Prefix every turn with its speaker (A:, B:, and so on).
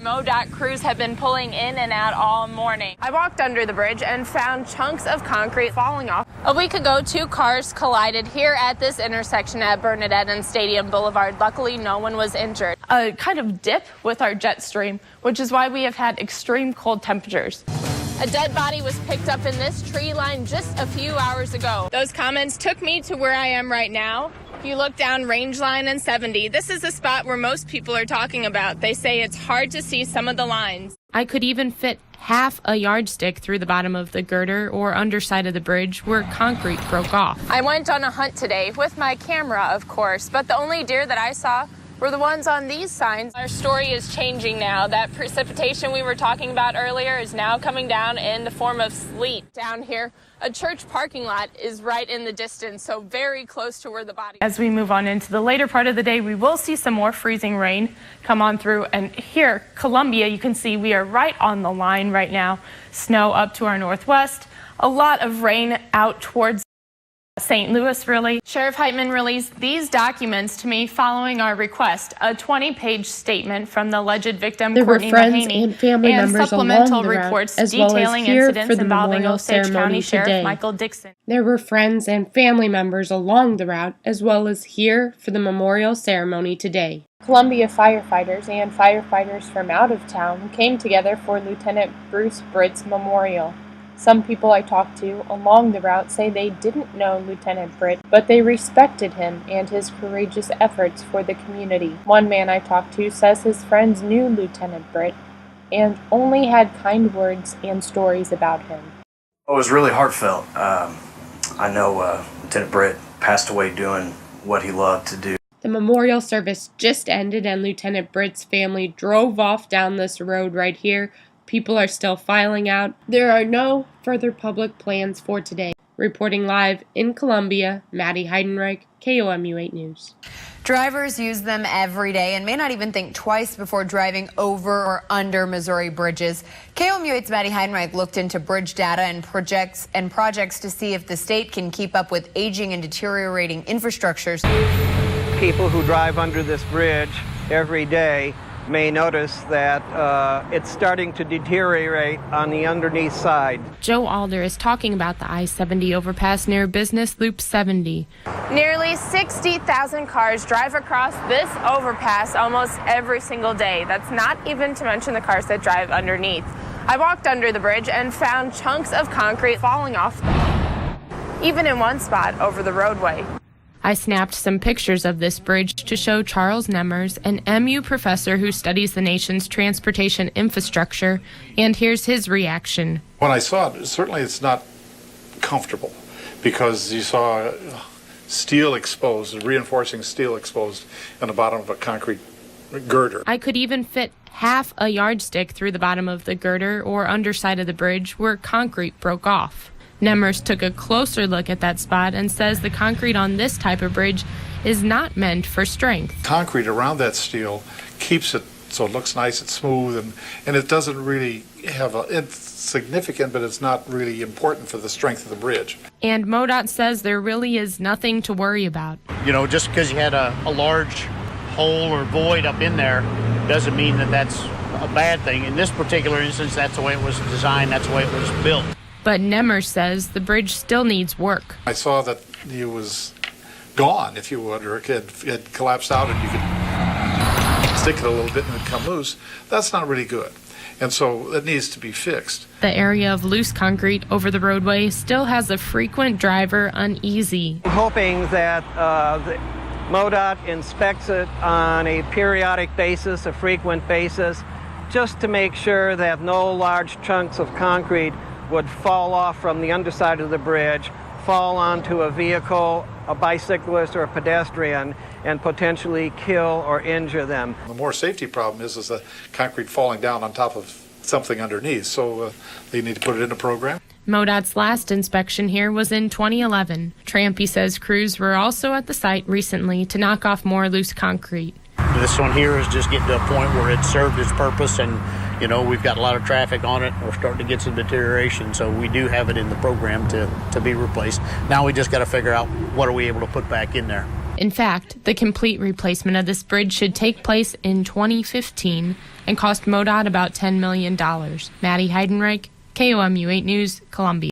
A: MoDOT crews have been pulling in and out all morning. I walked under the bridge and found chunks of concrete falling off. A week ago, 2 cars collided here at this intersection at Bernadette and Stadium Boulevard. Luckily, no one was injured. A kind of dip with our jet stream, which is why we have had extreme cold temperatures. A dead body was picked up in this tree line just a few hours ago. Those comments took me to where I am right now. If you look down Range Line and 70, this is the spot where most people are talking about. They say it's hard to see some of the lines. I could even fit half a yardstick through the bottom of the girder or underside of the bridge where concrete broke off. I went on a hunt today with my camera, of course, but the only deer that I saw were the ones on these signs. Our story is changing now. That precipitation we were talking about earlier is now coming down in the form of sleet. Down here, a church parking lot is right in the distance, so very close to where the body. As we move on into the later part of the day, we will see some more freezing rain come on through. And here, Columbia, you can see we are right on the line right now. Snow up to our northwest. A lot of rain out towards St. Louis, really. Sheriff Heitman released these documents to me following our request, a 20-page statement from the alleged victim, Courtney Mahaney,
B: and family members
A: supplemental
B: along the route,
A: reports
B: as well
A: detailing
B: as here
A: incidents
B: for the
A: involving
B: memorial
A: Osage County
B: ceremony
A: Sheriff
B: today.
A: Michael Dixon.
B: There were friends and family members along the route, as well as here for the memorial ceremony today.
C: Columbia firefighters and firefighters from out of town came together for Lieutenant Bruce Britt's memorial. Some people I talked to along the route say they didn't know Lieutenant Britt, but they respected him and his courageous efforts for the community. One man I talked to says his friends knew Lieutenant Britt and only had kind words and stories about him.
D: It was really heartfelt. I know Lieutenant Britt passed away doing what he loved to do.
B: The memorial service just ended and Lieutenant Britt's family drove off down this road right here. People are still filing out. There are no further public plans for today. Reporting live in Columbia, Maddie Heidenreich, KOMU 8 News.
E: Drivers use them every day and may not even think twice before driving over or under Missouri bridges. KOMU 8's Maddie Heidenreich looked into bridge data and projects to see if the state can keep up with aging and deteriorating infrastructures.
F: People who drive under this bridge every day may notice that it's starting to deteriorate on the underneath side.
A: Joe Alder is talking about the I-70 overpass near Business Loop 70. Nearly 60,000 cars drive across this overpass almost every single day. That's not even to mention the cars that drive underneath. I walked under the bridge and found chunks of concrete falling off, even in one spot over the roadway. I snapped some pictures of this bridge to show Charles Nemmers, an MU professor who studies the nation's transportation infrastructure, and here's his reaction.
G: When I saw it, certainly it's not comfortable because you saw steel exposed, reinforcing steel exposed on the bottom of a concrete girder.
A: I could even fit half a yardstick through the bottom of the girder or underside of the bridge where concrete broke off. Nemmers took a closer look at that spot and says the concrete on this type of bridge is not meant for strength.
G: Concrete around that steel keeps it so it looks nice and smooth, and it doesn't really have it's significant, but it's not really important for the strength of the bridge.
A: And MoDOT says there really is nothing to worry about.
H: You know, just because you had a large hole or void up in there doesn't mean that that's a bad thing. In this particular instance, that's the way it was designed, that's the way it was built.
A: But Nemmers says the bridge still needs work.
G: I saw that it was gone, if you would, or it had collapsed out and you could stick it a little bit and it would come loose. That's not really good. And so it needs to be fixed.
A: The area of loose concrete over the roadway still has a frequent driver uneasy.
F: I'm hoping that the MoDOT inspects it on a periodic basis, a frequent basis, just to make sure that no large chunks of concrete would fall off from the underside of the bridge, fall onto a vehicle, a bicyclist or a pedestrian, and potentially kill or injure them.
G: The more safety problem is the concrete falling down on top of something underneath, so they need to put it in a program.
A: MoDOT's last inspection here was in 2011. Trampy says crews were also at the site recently to knock off more loose concrete.
H: This one here is just getting to a point where it served its purpose, and you know, we've got a lot of traffic on it. We're starting to get some deterioration, so we do have it in the program to be replaced. Now we just got to figure out what are we able to put back in there.
B: In fact, the complete replacement of this bridge should take place in 2015 and cost MoDOT about $10 million. Maddie Heidenreich, KOMU 8 News, Columbia.